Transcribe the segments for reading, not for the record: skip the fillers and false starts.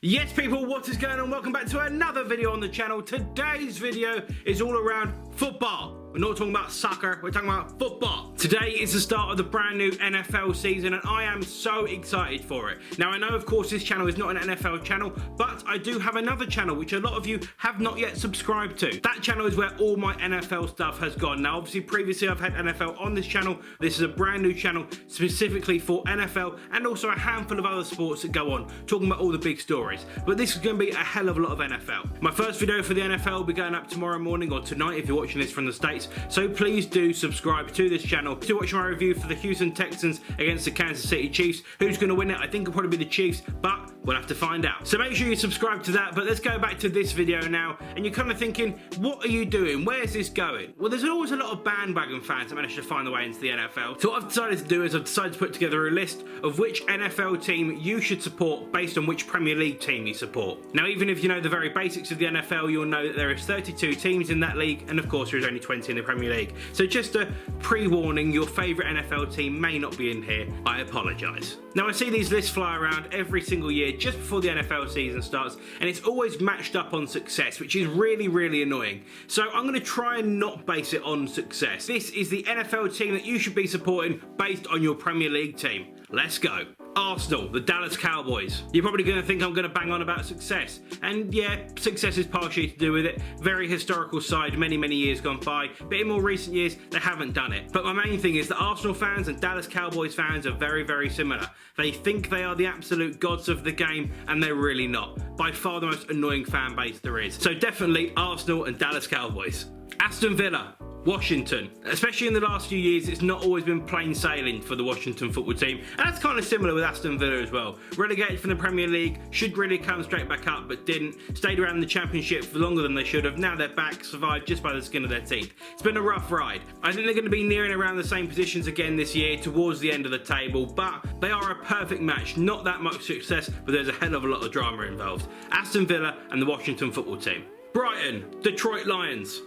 Yes people, what is going on? Welcome back to another video on the channel. Today's video is all around football. We're not talking about soccer, we're talking about football. Today is the start of the brand new NFL season and I am so excited for it. Now I know of course this channel is not an NFL channel, but I do have another channel which a lot of you have not yet subscribed to. That channel is where all my NFL stuff has gone. Now obviously previously I've had NFL on this channel. This is a brand new channel specifically for NFL and also a handful of other sports that go on, talking about all the big stories. But this is going to be a hell of a lot of NFL. My first video for the NFL will be going up tomorrow morning or tonight if you're watching this from the States. So please do subscribe to this channel to watch my review for the Houston Texans against the Kansas City Chiefs. Who's going to win it? I think it'll probably be the Chiefs, but we'll have to find out. So make sure you subscribe to that, but let's go back to this video now. And you're kind of thinking, what are you doing? Where's this going? Well, there's always a lot of bandwagon fans that manage to find their way into the NFL. So what I've decided to do is I've decided to put together a list of which NFL team you should support based on which Premier League team you support. Now, even if you know the very basics of the NFL, you'll know that there is 32 teams in that league, and of course there is only 20 in the Premier League. So just a pre-warning, your favourite NFL team may not be in here. I apologise. Now I see these lists fly around every single year just before the NFL season starts, and it's always matched up on success, which is really, really annoying. So I'm going to try and not base it on success. This is the NFL team that you should be supporting based on your Premier League team. Let's go. Arsenal, the Dallas Cowboys. You're probably going to think I'm going to bang on about success. And yeah, success is partially to do with it. Very historical side, many, many years gone by. But in more recent years, they haven't done it. But my main thing is that Arsenal fans and Dallas Cowboys fans are very, very similar. They think they are the absolute gods of the game, and they're really not. By far the most annoying fan base there is. So definitely Arsenal and Dallas Cowboys. Aston Villa. Washington. Especially in the last few years, it's not always been plain sailing for the Washington football team, and that's kind of similar with Aston Villa as well. Relegated from the Premier League, should really come straight back up, but didn't. Stayed around in the Championship for longer than they should have. Now they're back, survived just by the skin of their teeth. It's been a rough ride. I think they're going to be near and around the same positions again this year, towards the end of the table, but they are a perfect match. Not that much success, but there's a hell of a lot of drama involved. Aston Villa and the Washington football team. Brighton, Detroit Lions.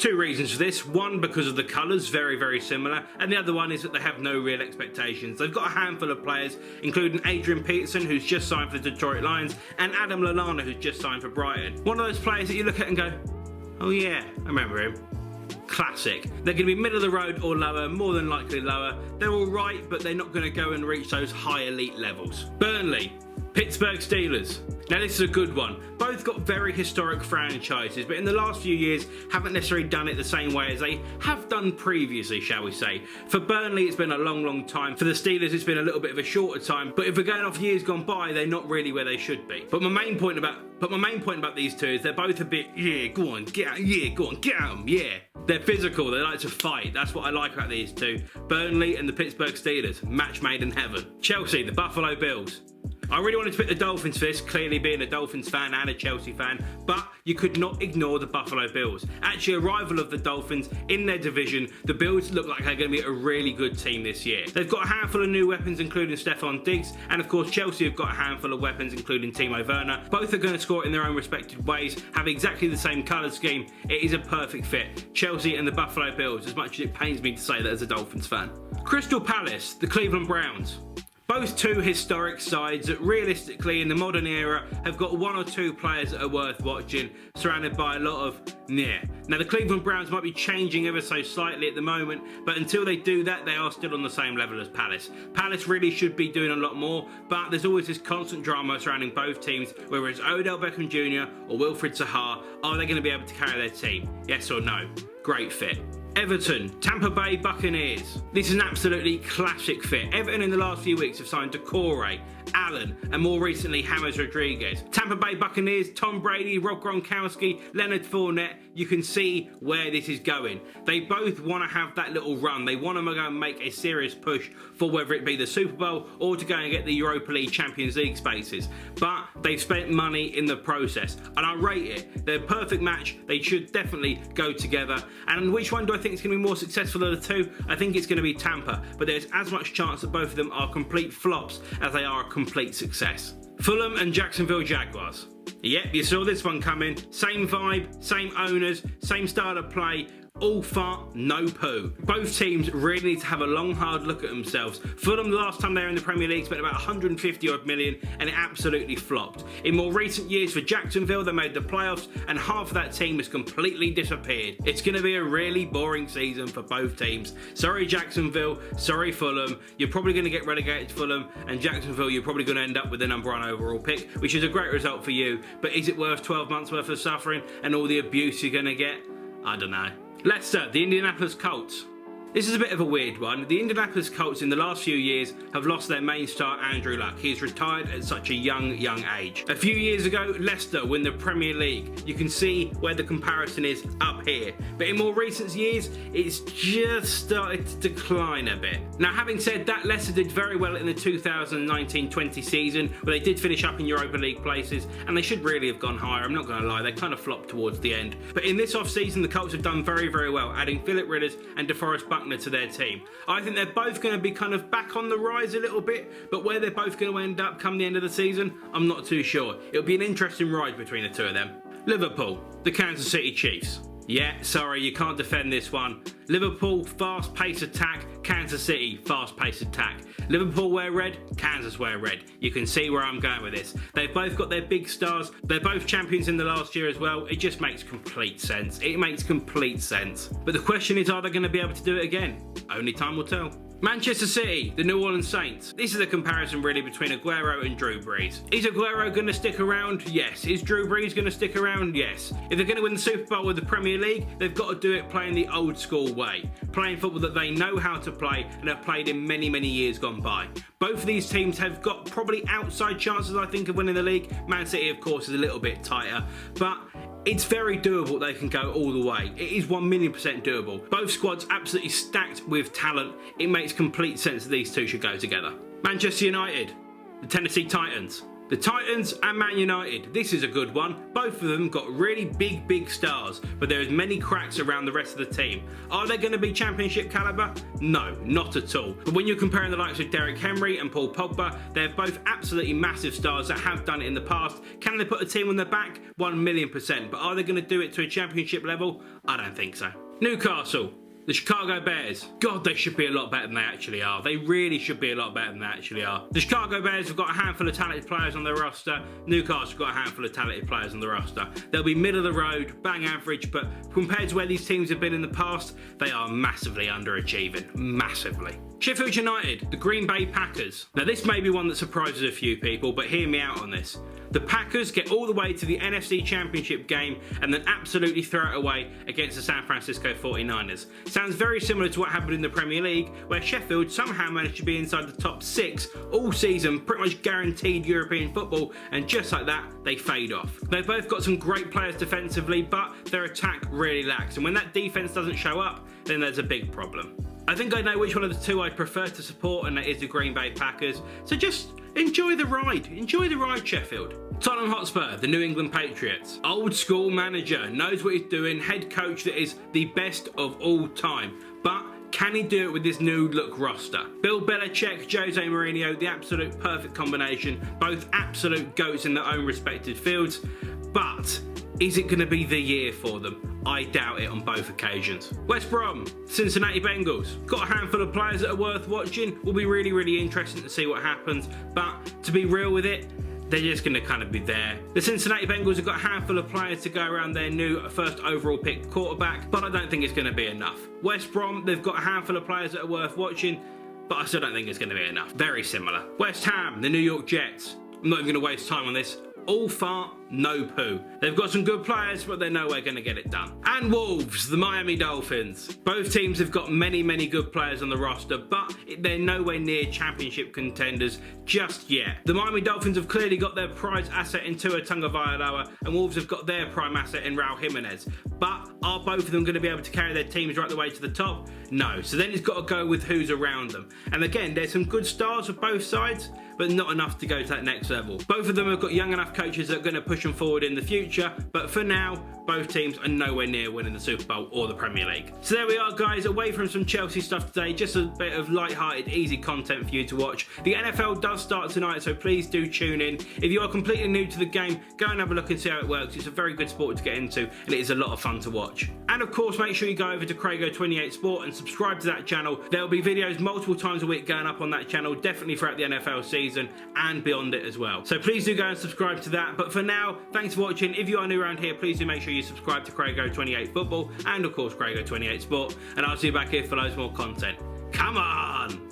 Two reasons for this. One, because of the colours, very, very similar. And the other one is that they have no real expectations. They've got a handful of players, including Adrian Peterson, who's just signed for the Detroit Lions, and Adam Lallana, who's just signed for Brighton. One of those players that you look at and go, oh yeah, I remember him. Classic. They're going to be middle of the road or lower, more than likely lower. They're all right, but they're not going to go and reach those high elite levels. Burnley, Pittsburgh Steelers. Now this is a good one. Both got very historic franchises, but in the last few years haven't necessarily done it the same way as they have done previously, shall we say. For Burnley it's been a long, long time. For the Steelers it's been a little bit of a shorter time, but if we're going off years gone by, they're not really where they should be. But my main point about these two is they're both a bit, yeah, go on, get out, yeah, go on, get at them, yeah. They're physical, they like to fight. That's what I like about these two. Burnley and the Pittsburgh Steelers, match made in heaven. Chelsea, the Buffalo Bills. I really wanted to pick the Dolphins for this, clearly being a Dolphins fan and a Chelsea fan, but you could not ignore the Buffalo Bills. Actually a rival of the Dolphins in their division, the Bills look like they're going to be a really good team this year. They've got a handful of new weapons including Stephon Diggs, and of course Chelsea have got a handful of weapons including Timo Werner. Both are going to score in their own respective ways, have exactly the same colour scheme. It is a perfect fit. Chelsea and the Buffalo Bills, as much as it pains me to say that as a Dolphins fan. Crystal Palace, the Cleveland Browns. Both two historic sides that realistically in the modern era have got one or two players that are worth watching, surrounded by a lot of yeah. Now the Cleveland Browns might be changing ever so slightly at the moment, but until they do that they are still on the same level as Palace. Palace really should be doing a lot more, but there's always this constant drama surrounding both teams, whether it's Odell Beckham Jr. or Wilfried Zaha. Are they going to be able to carry their team? Yes or no? Great fit. Everton, Tampa Bay Buccaneers. This is an absolutely classic fit. Everton in the last few weeks have signed Decore, Allen, and more recently James Rodriguez. Tampa Bay Buccaneers, Tom Brady, Rob Gronkowski, Leonard Fournette. You can see where this is going. They both want to have that little run. They want to go and make a serious push for whether it be the Super Bowl or to go and get the Europa League, Champions League spaces. But they've spent money in the process, and I rate it. They're a perfect match. They should definitely go together. And which one do I think is going to be more successful of the two? I think it's going to be Tampa, but there's as much chance that both of them are complete flops as they are a complete success. Fulham and Jacksonville Jaguars. Yep, you saw this one coming. Same vibe, same owners, same style of play. all fart, no poo. Both teams really need to have a long, hard look at themselves. Fulham, the last time they were in the Premier League, spent about 150 odd million and it absolutely flopped. In more recent years for Jacksonville, they made the playoffs and half of that team has completely disappeared. It's going to be a really boring season for both teams. Sorry Jacksonville, sorry Fulham. You're probably going to get relegated to Fulham, and Jacksonville, you're probably going to end up with the number 1 overall pick, which is a great result for you, but is it worth 12 months worth of suffering and all the abuse you're going to get? I don't know. Leicester, the Indianapolis Colts. This is a bit of a weird one. The Indianapolis Colts in the last few years have lost their main star Andrew Luck. He's retired at such a young age. A few years ago, Leicester win the Premier League. You can see where the comparison is up here. But in more recent years, it's just started to decline a bit. Now, having said that, Leicester did very well in the 2019-20 season, where they did finish up in Europa League places, and they should really have gone higher. I'm not going to lie, they kind of flopped towards the end. But in this off-season, the Colts have done very, very well, adding Philip Rivers and DeForest Buckner to their team. I think they're both going to be kind of back on the rise a little bit, but where they're both going to end up come the end of the season, I'm not too sure. It'll be an interesting ride between the two of them. Liverpool, the Kansas City Chiefs. Yeah, sorry, you can't defend this one. Liverpool, fast-paced attack. Kansas City, fast-paced attack. Liverpool wear red, Kansas wear red. You can see where I'm going with this. They've both got their big stars. They're both champions in the last year as well. It just makes complete sense. It makes complete sense. But the question is, are they going to be able to do it again? Only time will tell. Manchester City, the New Orleans Saints. This is a comparison really between Aguero and Drew Brees. Is Aguero going to stick around? Yes. Is Drew Brees going to stick around? Yes. If they're going to win the Super Bowl with the Premier League, they've got to do it playing the old school way. Playing football that they know how to play and have played in many, many years gone by. Both of these teams have got probably outside chances, I think, of winning the league. Man City, of course, is a little bit tighter, but it's very doable. They can go all the way. It is 1,000,000% doable. Both squads absolutely stacked with talent. It makes complete sense that these two should go together. Manchester United, the Tennessee Titans. The Titans and Man United. This is a good one. Both of them got really big stars, but there is many cracks around the rest of the team. Are they going to be championship caliber? No, not at all. But when you're comparing the likes of Derrick Henry and Paul Pogba, they're both absolutely massive stars that have done it in the past. Can they put a team on their back? 1,000,000%. But are they going to do it to a championship level? I don't think so. Newcastle. The Chicago Bears. God, they should be a lot better than they actually are. They really should be a lot better than they actually are. The Chicago Bears have got a handful of talented players on their roster. Newcastle have got a handful of talented players on the roster. They'll be middle of the road, bang average, but compared to where these teams have been in the past, they are massively underachieving. Massively. Sheffield United, the Green Bay Packers. Now this may be one that surprises a few people, but hear me out on this. The Packers get all the way to the NFC Championship game and then absolutely throw it away against the San Francisco 49ers. Sounds very similar to what happened in the Premier League, where Sheffield somehow managed to be inside the top 6 all season, pretty much guaranteed European football, and just like that, they fade off. They've both got some great players defensively, but their attack really lacks, and when that defense doesn't show up, then there's a big problem. I think I know which one of the two I'd prefer to support, and that is the Green Bay Packers. So just enjoy the ride. Enjoy the ride, Sheffield. Tottenham Hotspur, the New England Patriots. Old school manager, knows what he's doing, head coach that is the best of all time. But can he do it with this new look roster? Bill Belichick, Jose Mourinho, the absolute perfect combination. Both absolute GOATs in their own respected fields. But is it going to be the year for them? I doubt it on both occasions. West Brom, Cincinnati Bengals. Got a handful of players that are worth watching. Will be really interesting to see what happens. But to be real with it, they're just going to kind of be there. The Cincinnati Bengals have got a handful of players to go around their new first overall pick quarterback, but I don't think it's going to be enough. West Brom, they've got a handful of players that are worth watching, but I still don't think it's going to be enough. Very similar. West Ham, the New York Jets. I'm not even going to waste time on this. All fart, no poo. They've got some good players, but they're nowhere going to get it done. And Wolves, the Miami Dolphins. Both teams have got many good players on the roster, but they're nowhere near championship contenders just yet. The Miami Dolphins have clearly got their prize asset in Tua Tagovailoa, and Wolves have got their prime asset in Raul Jimenez. But are both of them going to be able to carry their teams right the way to the top? No. So then it's got to go with who's around them. And again, there's some good stars for both sides, but not enough to go to that next level. Both of them have got young enough coaches that are going to push pushing forward in the future, but for now, both teams are nowhere near winning the Super Bowl or the Premier League. So there we are, guys, away from some Chelsea stuff today, just a bit of light-hearted, easy content for you to watch. The NFL does start tonight, so please do tune in. If you are completely new to the game, go and have a look and see how it works. It's a very good sport to get into, and it is a lot of fun to watch. And of course, make sure you go over to Crago28 Sport and subscribe to that channel. There will be videos multiple times a week going up on that channel, definitely throughout the NFL season and beyond it as well. So please do go and subscribe to that. But for now, thanks for watching. If you are new around here, please do make sure you subscribe to Crago28 Football and of course Crago28 Sport, and I'll see you back here for loads more content. Come on!